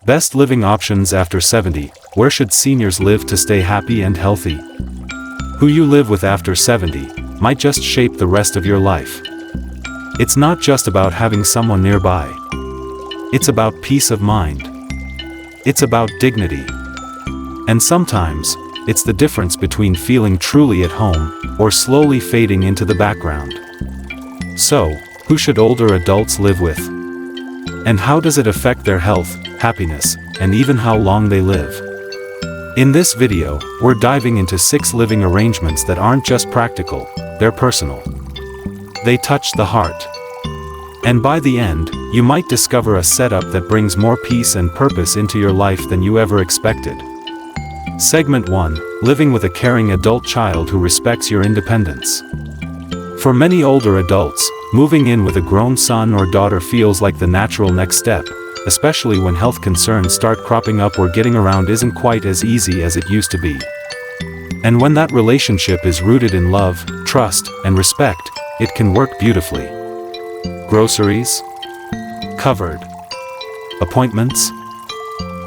Best living options after 70. Where should seniors live to stay happy and healthy? Who you live with after 70 might just shape the rest of your life. It's not just about having someone nearby. It's about peace of mind. It's about dignity. And sometimes, it's the difference between feeling truly at home or slowly fading into the background. So, who should older adults live with? And how does it affect their health, happiness, and even how long they live? In this video, we're diving into 6 living arrangements that aren't just practical, they're personal. They touch the heart. And by the end, you might discover a setup that brings more peace and purpose into your life than you ever expected. Segment 1. Living with a caring adult child who respects your independence. For many older adults, moving in with a grown son or daughter feels like the natural next step, especially when health concerns start cropping up or getting around isn't quite as easy as it used to be. And when that relationship is rooted in love, trust, and respect, it can work beautifully. Groceries? Covered. Appointments?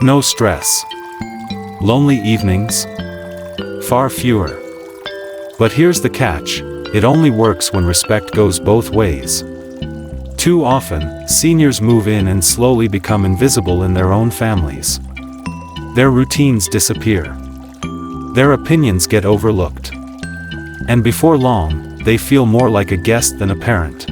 No stress. Lonely evenings? Far fewer. But here's the catch. It only works when respect goes both ways. Too often, seniors move in and slowly become invisible in their own families. Their routines disappear. Their opinions get overlooked. And before long, they feel more like a guest than a parent.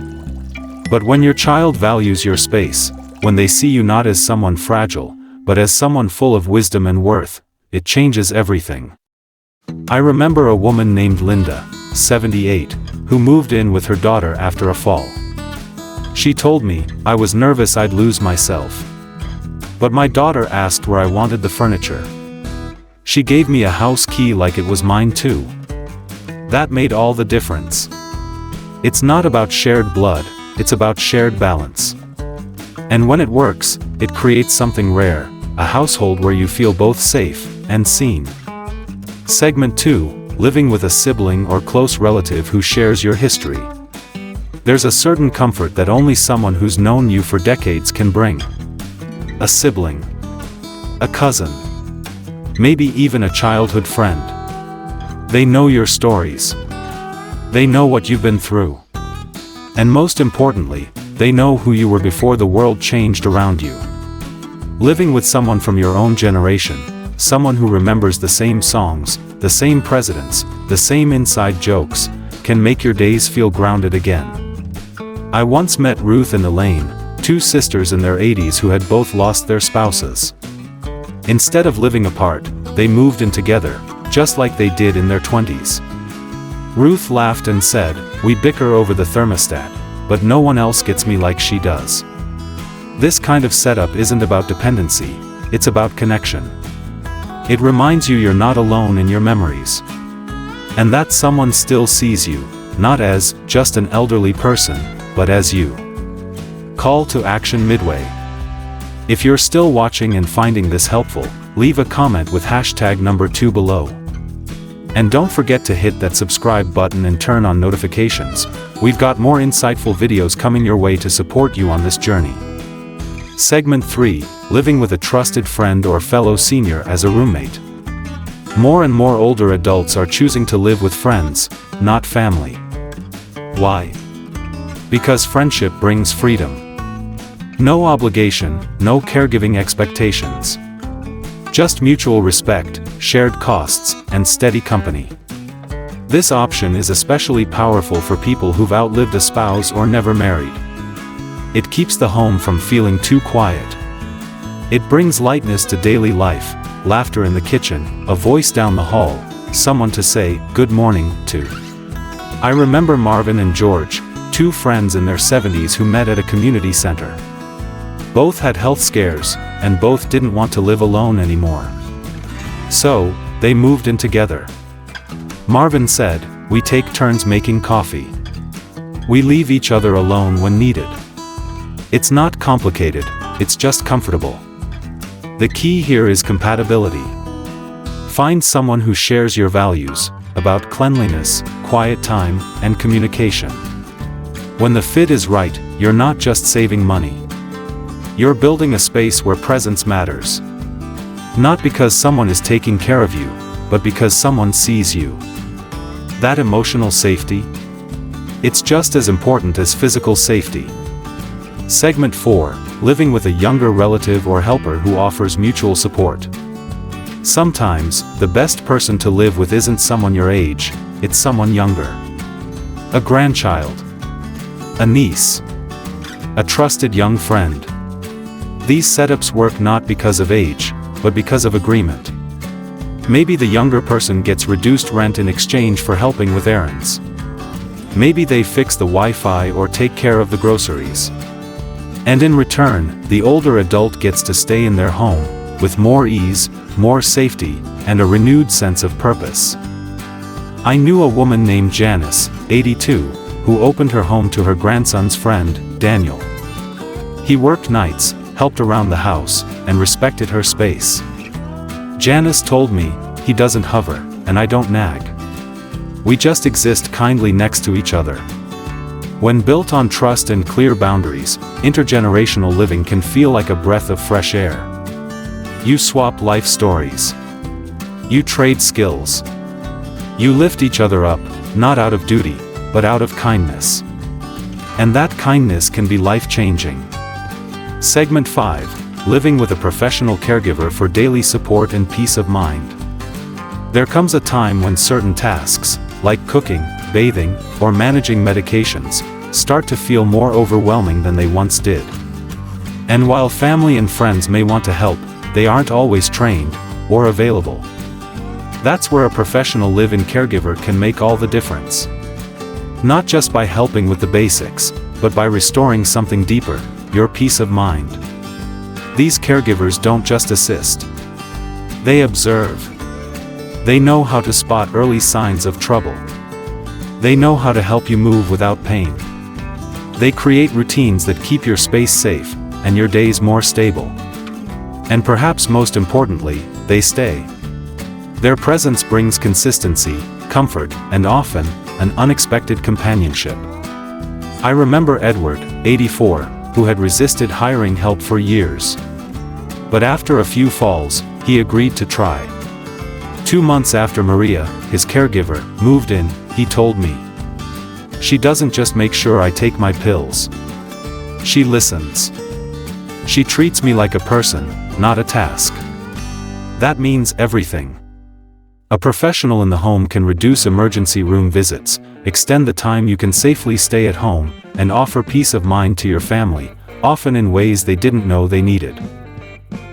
But when your child values your space, when they see you not as someone fragile, but as someone full of wisdom and worth, it changes everything. I remember a woman named Linda, 78, who moved in with her daughter after a fall. She told me, "I was nervous I'd lose myself. But my daughter asked where I wanted the furniture. She gave me a house key like it was mine too." That made all the difference. It's not about shared blood, it's about shared balance. And when it works, it creates something rare, a household where you feel both safe and seen. Segment 2. Living with a sibling or close relative who shares your history. There's a certain comfort that only someone who's known you for decades can bring. A sibling. A cousin. Maybe even a childhood friend. They know your stories. They know what you've been through. And most importantly, they know who you were before the world changed around you. Living with someone from your own generation, someone who remembers the same songs, the same presidents, the same inside jokes, can make your days feel grounded again. I once met Ruth and Elaine, 2 sisters in their 80s who had both lost their spouses. Instead of living apart, they moved in together, just like they did in their 20s. Ruth laughed and said, "We bicker over the thermostat, but no one else gets me like she does." This kind of setup isn't about dependency, it's about connection. It reminds you you're not alone in your memories. And that someone still sees you, not as just an elderly person, but as you. Call to action midway. If you're still watching and finding this helpful, leave a comment with hashtag number 2 below. And don't forget to hit that subscribe button and turn on notifications. We've got more insightful videos coming your way to support you on this journey. Segment 3. Living with a trusted friend or fellow senior as a roommate. More and more older adults are choosing to live with friends, not family. Why? Because friendship brings freedom. No obligation, no caregiving expectations. Just mutual respect, shared costs, and steady company. This option is especially powerful for people who've outlived a spouse or never married. It keeps the home from feeling too quiet. It brings lightness to daily life, laughter in the kitchen, a voice down the hall, someone to say good morning to. I remember Marvin and George, 2 friends in their 70s who met at a community center. Both had health scares, and both didn't want to live alone anymore. So, they moved in together. Marvin said, "We take turns making coffee. We leave each other alone when needed." It's not complicated, it's just comfortable. The key here is compatibility. Find someone who shares your values, about cleanliness, quiet time, and communication. When the fit is right, you're not just saving money. You're building a space where presence matters. Not because someone is taking care of you, but because someone sees you. That emotional safety? It's just as important as physical safety. Segment 4. Living with a younger relative or helper who offers mutual support. Sometimes, the best person to live with isn't someone your age, it's someone younger. A grandchild. A niece. A trusted young friend. These setups work not because of age, but because of agreement. Maybe the younger person gets reduced rent in exchange for helping with errands. Maybe they fix the Wi-Fi or take care of the groceries. And in return, the older adult gets to stay in their home, with more ease, more safety, and a renewed sense of purpose. I knew a woman named Janice, 82, who opened her home to her grandson's friend, Daniel. He worked nights, helped around the house, and respected her space. Janice told me, "He doesn't hover, and I don't nag. We just exist kindly next to each other." When built on trust and clear boundaries, intergenerational living can feel like a breath of fresh air. You swap life stories. You trade skills. You lift each other up, not out of duty, but out of kindness. And that kindness can be life-changing. Segment 5. Living with a professional caregiver for daily support and peace of mind. There comes a time when certain tasks, like cooking, bathing, or managing medications, start to feel more overwhelming than they once did. And while family and friends may want to help, they aren't always trained or available. That's where a professional live-in caregiver can make all the difference. Not just by helping with the basics, but by restoring something deeper, your peace of mind. These caregivers don't just assist. They observe. They know how to spot early signs of trouble. They know how to help you move without pain. They create routines that keep your space safe, and your days more stable. And perhaps most importantly, they stay. Their presence brings consistency, comfort, and often, an unexpected companionship. I remember Edward, 84, who had resisted hiring help for years. But after a few falls, he agreed to try. 2 months after Maria, his caregiver, moved in, he told me, "She doesn't just make sure I take my pills. She listens. She treats me like a person, not a task." That means everything. A professional in the home can reduce emergency room visits, extend the time you can safely stay at home, and offer peace of mind to your family, often in ways they didn't know they needed.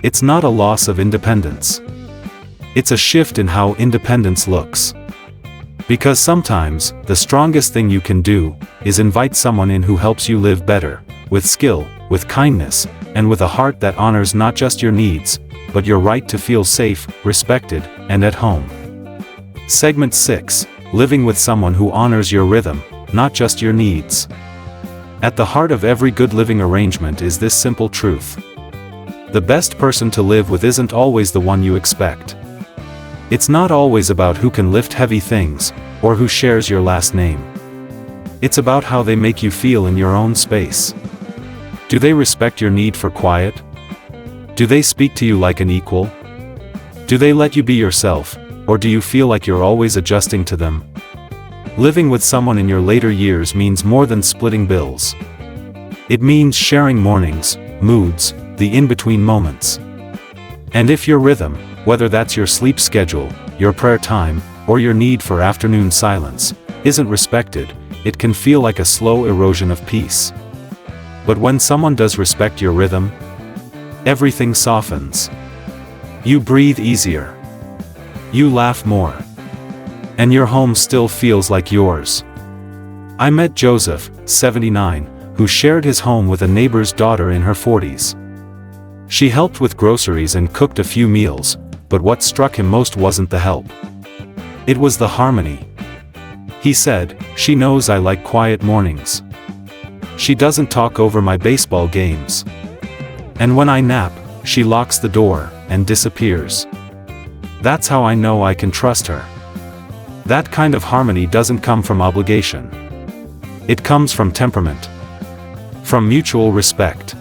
It's not a loss of independence. It's a shift in how independence looks. Because sometimes, the strongest thing you can do, is invite someone in who helps you live better, with skill, with kindness, and with a heart that honors not just your needs, but your right to feel safe, respected, and at home. Segment 6. Living with someone who honors your rhythm, not just your needs. At the heart of every good living arrangement is this simple truth. The best person to live with isn't always the one you expect. It's not always about who can lift heavy things, or who shares your last name. It's about how they make you feel in your own space. Do they respect your need for quiet? Do they speak to you like an equal? Do they let you be yourself, or do you feel like you're always adjusting to them? Living with someone in your later years means more than splitting bills. It means sharing mornings, moods, the in-between moments. And if your rhythm, whether that's your sleep schedule, your prayer time, or your need for afternoon silence, isn't respected, it can feel like a slow erosion of peace. But when someone does respect your rhythm, everything softens. You breathe easier. You laugh more. And your home still feels like yours. I met Joseph, 79, who shared his home with a neighbor's daughter in her 40s. She helped with groceries and cooked a few meals, but what struck him most wasn't the help. It was the harmony. He said, "She knows I like quiet mornings. She doesn't talk over my baseball games. And when I nap, she locks the door and disappears. That's how I know I can trust her." That kind of harmony doesn't come from obligation. It comes from temperament. From mutual respect.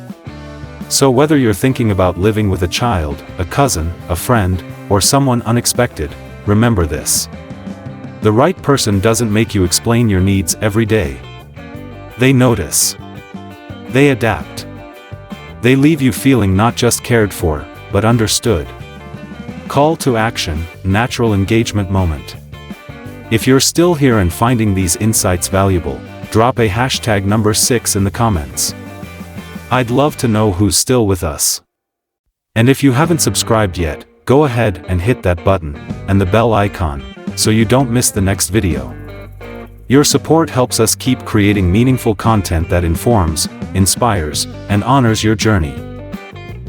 So whether you're thinking about living with a child, a cousin, a friend, or someone unexpected, remember this. The right person doesn't make you explain your needs every day. They notice. They adapt. They leave you feeling not just cared for, but understood. Call to action, natural engagement moment. If you're still here and finding these insights valuable, drop a hashtag number 6 in the comments. I'd love to know who's still with us. And if you haven't subscribed yet, go ahead and hit that button, and the bell icon, so you don't miss the next video. Your support helps us keep creating meaningful content that informs, inspires, and honors your journey.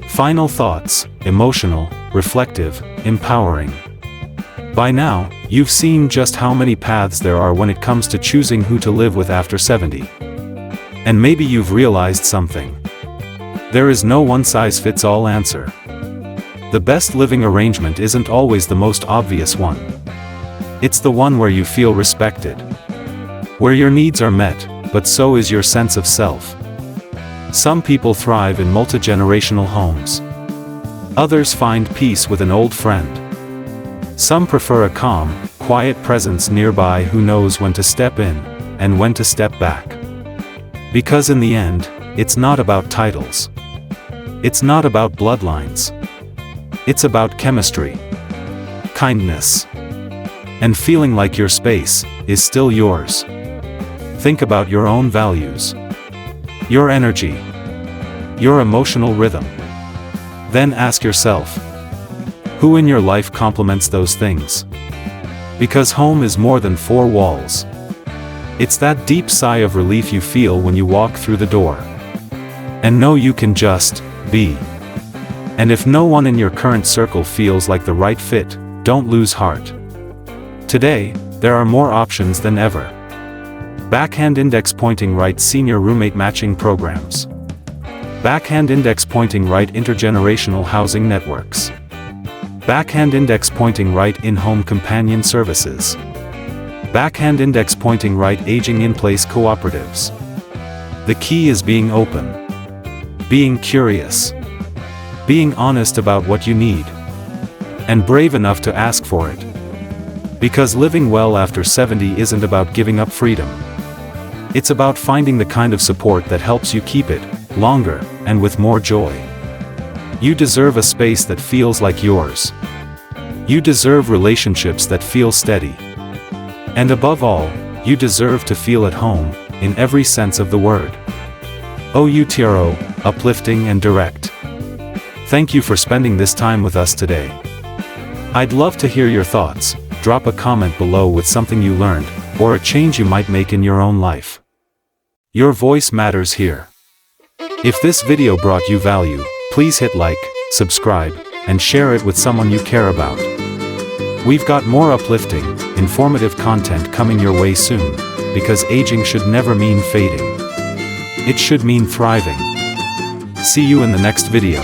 Final thoughts: emotional, reflective, empowering. By now, you've seen just how many paths there are when it comes to choosing who to live with after 70. And maybe you've realized something. There is no one-size-fits-all answer. The best living arrangement isn't always the most obvious one. It's the one where you feel respected. Where your needs are met, but so is your sense of self. Some people thrive in multi-generational homes. Others find peace with an old friend. Some prefer a calm, quiet presence nearby who knows when to step in, and when to step back. Because in the end, it's not about titles. It's not about bloodlines. It's about chemistry, kindness, and feeling like your space is still yours. Think about your own values, your energy, your emotional rhythm. Then ask yourself, who in your life complements those things? Because home is more than 4 walls. It's that deep sigh of relief you feel when you walk through the door. And know you can just be. And if no one in your current circle feels like the right fit, don't lose heart. Today, there are more options than ever. Backhand index pointing right senior roommate matching programs. Backhand index pointing right intergenerational housing networks. Backhand index pointing right in-home companion services. Backhand index pointing right aging in-place cooperatives. The key is being open. Being curious. Being honest about what you need. And brave enough to ask for it. Because living well after 70 isn't about giving up freedom. It's about finding the kind of support that helps you keep it longer, and with more joy. You deserve a space that feels like yours. You deserve relationships that feel steady. And above all, you deserve to feel at home, in every sense of the word. OUTRO, uplifting and direct. Thank you for spending this time with us today. I'd love to hear your thoughts. Drop a comment below with something you learned, or a change you might make in your own life. Your voice matters here. If this video brought you value, please hit like, subscribe, and share it with someone you care about. We've got more uplifting, informative content coming your way soon, because aging should never mean fading. It should mean thriving. See you in the next video.